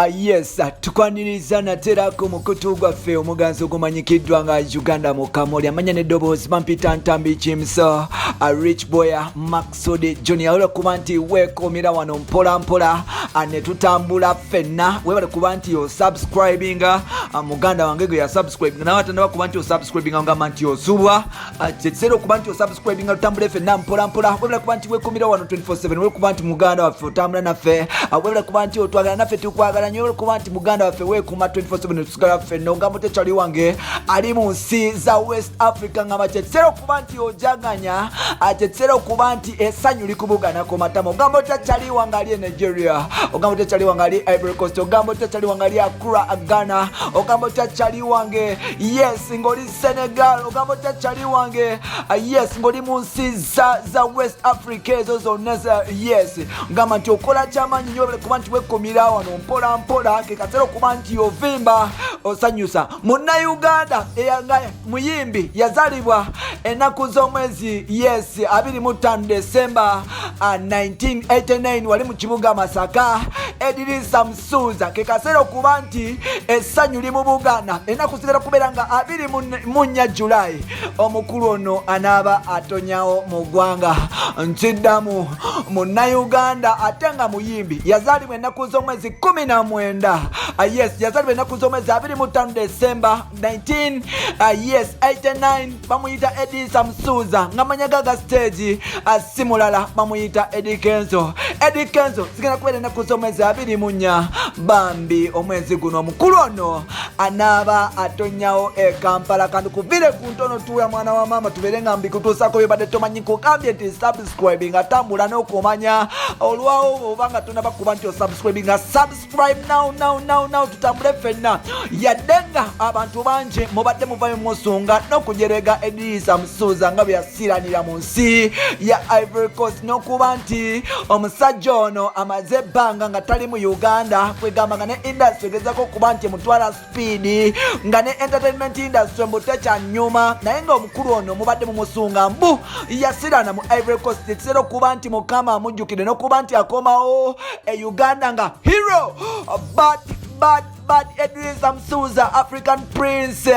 Yes, tukwaniriza naterako mukutu gwaffe omuganzi ogumanyikiddwa nga Uganda mu Kamoli amanya n'eddoboozi bampita Ntambi Kimso Rich Boy Maxud Junior webale kuba nti weekomera wano mpola mpola ne tutambula ffenna webale kuba nti osubscribinga muganda wange gwe yasubscribinga nawe atandaba kuba nti osubscribinga ngamba nti osubwa kyekiseera okuba nti osubscribinga tutambule ffenna mpola mpola webale kuba nti weekomera wano 24/7 webale kuba nti muganda waffe otambula naffe webale kuba nti otwagala naffe tukwagala nyo kuba nti muganda waffe weekuma 24/7 tusigala ffenna ogamba tekyali wange ali mu nsi za West Africa ngamba kyekiseera okuba nti ojaganya kyekiseera okuba nti essanyu likubuganako matama ogamba tekyali wange ali e Nigeria ogamba tekyali wange ali Ivory Coast ogamba tekyali wange ali Accra Ghana ogamba tekyali wange yes ngoli Senegal ogamba tekyali wange yes ngoli mu nsi za West Africa ezo zonna yes ngamba nti okola kyamanyi nyo kuba nti weekomira wano mpola mpola kekatera okuba nti ovimba osanyusa Munnayuganda eyanga muyimbi yazalibwa ennaku z'omwezi yes 25 December 1989 wali mu kibuga Masaka Edrisa Msuza kekatera okuba nti essanyu limubugana ennaku zigera kubeera nga 24 July omukulu ono anaaba atonyawo mu ggwanga nkiddamu Munnayuganda ate nga muyimbi yazalibwa ennaku z'omwezi 19 yes yazalibwa ennaku z'omwezi 25 December 1989 bamuyita Edrisa Msuza nga manyagaga stage simulala bamuyita Eddie Kenzo zigenda kubeera ennaku z'omwezi 24 bambi omwezi guno omukulu ono anaaba atonyawo e Kampala kandi kuvire ku ntono tuya mwana wa mama tubeere nga mbikutuusako byobadde tomanyi kugambye nti subscribing atambula n'okumanya olwawo obanga tonaba kuba nti osubscribing subscribe now tutambule ffenna yadde nga abantu bangi mubadde muvayo musunga n'okujerega Edrisa Msuza nga bwe yasiranira mu nsi ya Ivory Coast n'okuba nti omusajja ono amaze ebbanga nga tali mu Uganda kwegamba nga ne industry egezako okuba nti emutwala speed nga ne entertainment industry mbu tekyanyuma naye nga omukulu ono mubadde mumusunga mbu yasirana mu Ivory Coast ekiseera okuba nti mukama amujjukire n'okuba nti akomawo e Uganda nga hero but Edrisa Msuza African Prince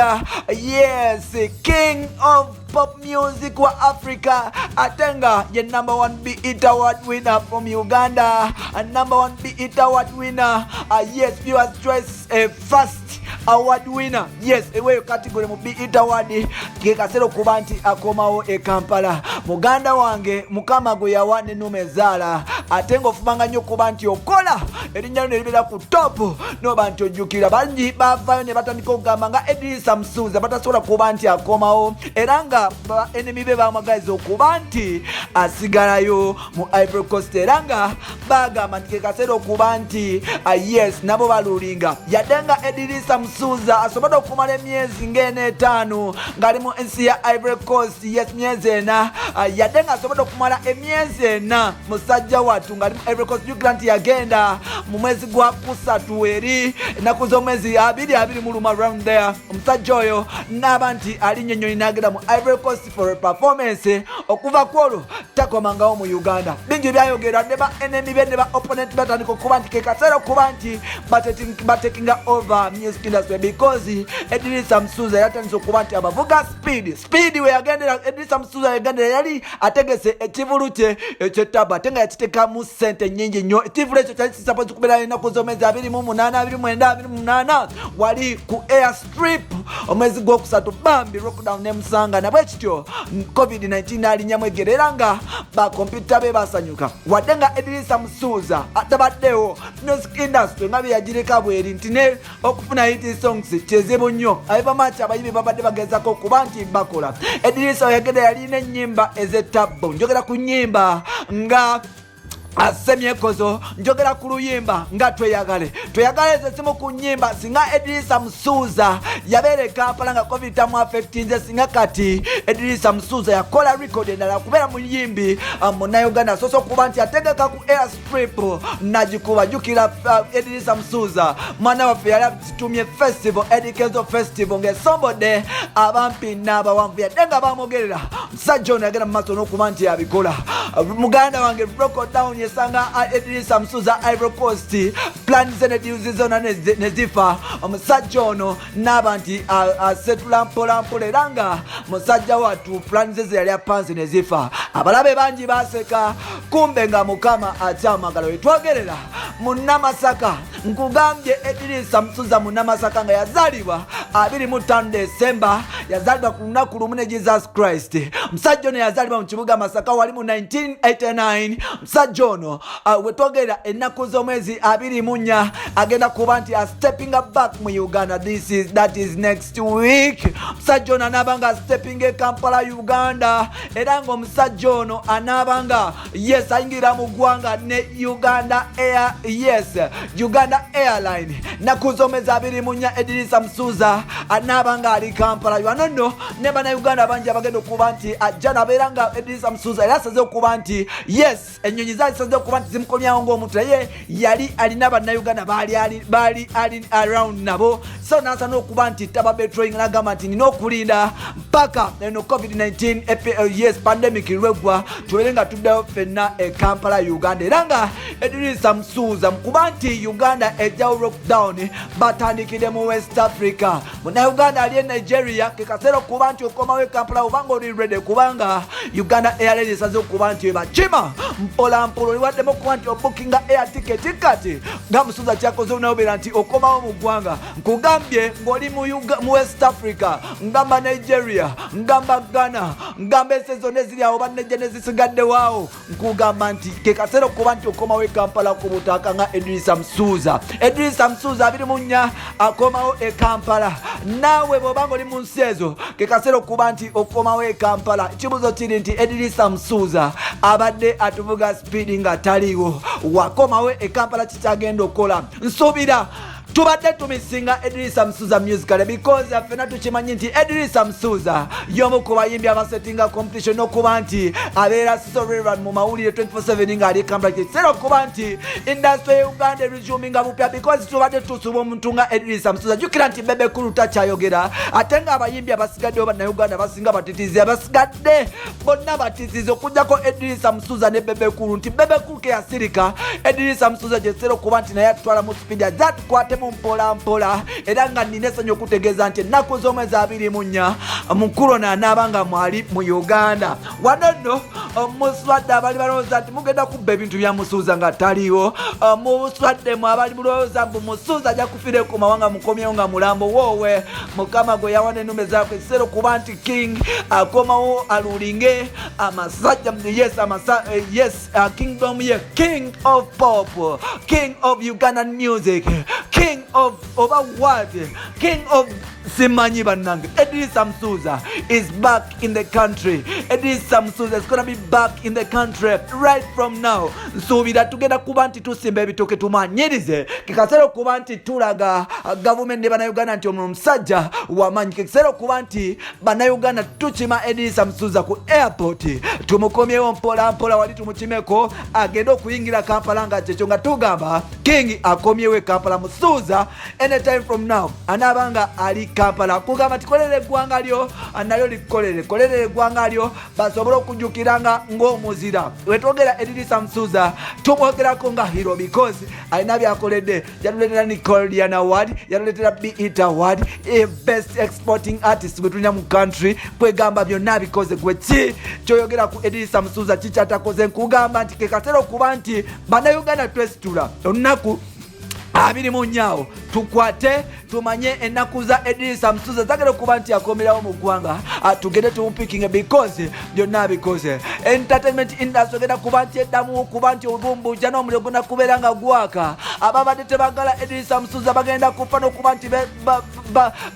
yes king of pop music wa Africa atenga ye number 1 BET Award winner from Uganda number 1 BET Award winner yes viewers choice first award winner yes eweyo category mu BET Award kekasero okuba nti akomawo e Kampala muganda wange mukama gwe yawa ne numezaala atenga ofumanga nnyo okuba nti okola erinnya lino libera ku top noba nti ojjukira bangi bavayo ne batandika okugamba nga Edrisa Msuza batasobola kuba nti akomawo era nga enemy be bamagaza okuba nti asigalayo mu Ivory Coast era nga bagamba nti kekasero okuba nti yes nabo balulinga yadde nga Edrisa Msuza asobola okumala emyezi ng'etaano ng'ali mu nsi ya Ivory Coast yes myezi 4 yadde nga asobola okumala emyezi 4 musajja wattu ng'ali mu Ivory Coast Grant yagenda mu mwezi gwa kusatu eri ennaku z'omwezi 20 around there omusajja oyo n'aba nti alinnyonnyoni n'agenda mu Ivory Coast for a performance okuva kwolwo takomangawo mu Uganda bingi byayogera ne ba enemy be ne ba opponent batandika okuba nti kekaseera okuba nti batekinga over music industry because Edrisa Msuza yatandise okuba nti abavuga speed we yagendera Edrisa Msuza yagendera yali ategese ekivulu kye ekyetaba ate nga yakiteeka mu ssente nnyingi nnyo ekivulu ekyo kyali kisapoti kubeera ennaku z'omwezi 28 wali ku airstrip omwezi gw'okusatu bambi lockdown nemusanga nabwe kityo COVID-19 alinnyamu eggere era nga bakompyuta be basanyuka wadde nga Edrisa Msuza atabaddewo music industry nga bye yagireka bweri nti ne okufuna hit songs kizibu nnyo abavamaaki abayimbi babadde bagezako okuba nti bakola Edrisa yagenda yalina ennyimba ez'ettabbo njogera ku nnyimba nga asemyekozo njogera ku luyimba nga tweyagale ezimu ku nnyimba singa Edrisa Msuza yabeera e Kampala nga COVID tamu affectinze singa kati Edrisa Msuza yakola record endala kubeera muyimbi Munnayuganda asoose okuba nti ategeka ku airstrip nagikuba jjukira Edrisa Msuza mwana waffe yali akitumye festival Eddie Kenzo festival ng'esombodde abampi n'abawanvu yadde nga bamogerera musajja ono yagenda mu maaso n'okuba nti abikola. Muganda wange broke down yesanga Edrisa Msuza Ivory Coast plan ze ne deals zona ne zifa. Omusajja ono n'aba nti asetula mpola era nga musajja watu plan ze yali apanze ne zifa. Abalabe bangi baseka, kumbe nga Mukama akyamagala. Wetwogerera mu Namasaka, nkugambye Edrisa Msuza mu Namasaka nga yazalibwa 25 December, yazalibwa ku lunaku lumu ne Jesus Christ. Musajja ono yazalibwa mu kibuga Masaka wali mu 1989. Musajja ono wetwogerera ennaku z'omwezi 24 agenda kuba nti stepping back mu Uganda. That is next week. Musajja ono anaabanga stepping e Kampala Uganda, era nga omusajja ono anaabanga ayingira mu ggwanga ne Uganda Airline. Nnaku z'omwezi 24 Edrisa Msuza anaabanga ali Kampala. Wano ne bannayuganda bangi abagenda okuba nti ajja nabeera nga Edrisa Msuza era asaze okuba nti ennyonyi zasaze okuba nti zimukomyawo ng'omuntu, naye yali alina bannayuganda baali around nabo, so n'asa n'okuba nti taba betraying n'agamba nti nina okulinda mpaka eno COVID-19 pandemic lwegwa tubeere nga tuddayo ffenna e Kampala Uganda. Era nga Edrisa Msuza kuba nti Uganda ejjawo lockdown batandikire mu West Africa. Munnayuganda ali e Nigeria kekaseera okuba nti okomawo e Kampala obanga oli ready, kubanga Uganda Airlines esaze okuba nti bakima mpola oliwaddemu okuba nti obukinga air ticket kati nga Msuza kyakoze onaobeera nti okomawo mu ggwanga. Nkugambye ng'oli mu West Africa, ngamba Nigeria, ngamba Ghana, ngamba ensi zonna eziri awo bannejja ne zisigadde waawo, nkugamba nti kekaseera okuba nti okomawo e Kampala ku butaaka nga Edrisa Msuza. Edrisa Msuza 24 akomawo e Kampala. Naawe bw'obanga oli mu nsi ezo kekaseera okuba nti okomawo e Kampala. Ekibuuzo kiri nti Edrisa Msuza abadde atuvuga speedi nga taliiwo, wakomawo e Kampala kikyagenda okukola. Nsuubira tubadde tumisinga Edrisa Msuza musical because afena tukimanyi nti Edrisa Msuza y'omu ku bayimbi abasettinga competition n'okuba nti abeera so relevant mu mawulire 24/7 nga ali Kampala. Kiseera okuba nti industry ya Uganda resuminga bupya because tubadde tusuba omuntu nga Edrisa Msuza. Jjukira nti Bebe Cool takyayogera, ate nga abayimbi abasigaddewo bannayuganda basinga batitizi abasigadde bonna batitizi okujjako Edrisa Msuza ne Bebe Cool, nti Bebe Cool ke yasirika Edrisa Msuza gyeseera okuba nti naye atutwala mu speed ajja tukwate mpola era nga nina essanyu okutegeeza nti ennaku z'omwezi 24 mukulu ono anaabanga mwali mu Uganda. Wano nno muswadde abali balowooza nti mugenda kubba ebintu bya Musuuza nga taliiwo, muswaddemu abali mulowooza mbu Musuuza ajja kufiira ku mawanga mukomyewo nga mulambo. Woowe Mukama gwe yawana ennume zaakwe ekiseera okuba nti King akomawo alulinge amasajja kingdom ye, King of Pop, King of Ugandan music, King of what? King of simanyi bannange. Edrisa Msuza is back in the country. Edrisa Msuza is gonna be back in the country right from now. Nsuubira tugenda kuba nti tusimba ebitoke tumanyirize. Kikaseera okuba nti tulaga government ne bannayuganda nti ono omusajja wamanyi. Kikaseera okuba nti bannayuganda tukima Edrisa Msuza ku airport tumukomyewo mpola wali tumukimeko agenda okuyingira Kampala nga kyekyo nga tugamba King akomyewo e Kampala. Musuuza anytime from now anaabanga ali Kampala. Kugamba tikolere eggwanga lyo nalyo likolere eggwanga lyo basobole okujjukiranga ng'omuzira. Wetwogera Edrisa Msuza tumwogerako nga hero because alina byakoledde. Yatuleetera Nickelodeon Award, yatuleetera BET Award, best exporting artist gwe tulina mu country. Kwegamba byonna bikoze gwe ki kyoyogera ku Edrisa Msuza kikyatakoze. Nkugamba nti kekaseera okuba nti bannayuganda twesitula olunaku 24 tukwate tumanye ennaku za Edrisa Msuza zagala okuba nti akomerawo mu ggwanga tugende tumupikinge because byonna bikoze. Entertainment industry genda kuba nti eddamu kuba nti obumbu jja n'omuliro gonna kubeera nga gwaka. Ababadde tebagala Edrisa Msuza bagenda kufa n'okuba nti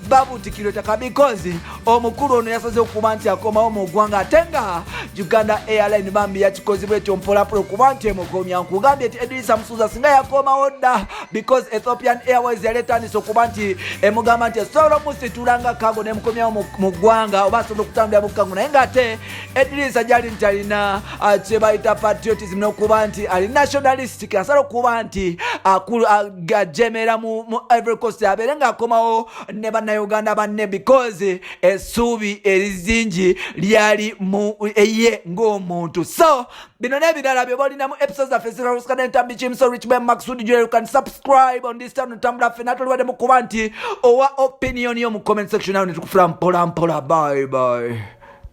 babutikirwe ettaka because omukulu ono yasaze okuba nti akomawo mu ggwanga ate nga Uganda Airline bambi yakikozibwa ekyo mpolampola okuba nti emukomya. Nkugambye nti Edrisa Msuza singa yakomawo dda because Ethiopian Airways yaletandise okuba nti emugamba nti esobola omusitulanga kago nemukomyawo mu ggwanga oba asobola okutambulira mu kago, naye ng'ate Edrisa gyali nti alina kye bayita patriotism n'okuba nti ali nationalistic. Asobola okuba nti agajemera mu Ivory Coast abeere ng'akomawo ne bannayuganda banne because essuubi erizingi lyali mu ye ng'omuntu. So bino n'ebirala bye balina mu episodes zaffe ziralusikana entambi kimso Rich Ben Maxud Jewel. You can subscribe on this channel tambula ffe natoliwadde mu kuba nti owa opinion yo mu comment section awo ne tukufula mpola mpola. Bye bye.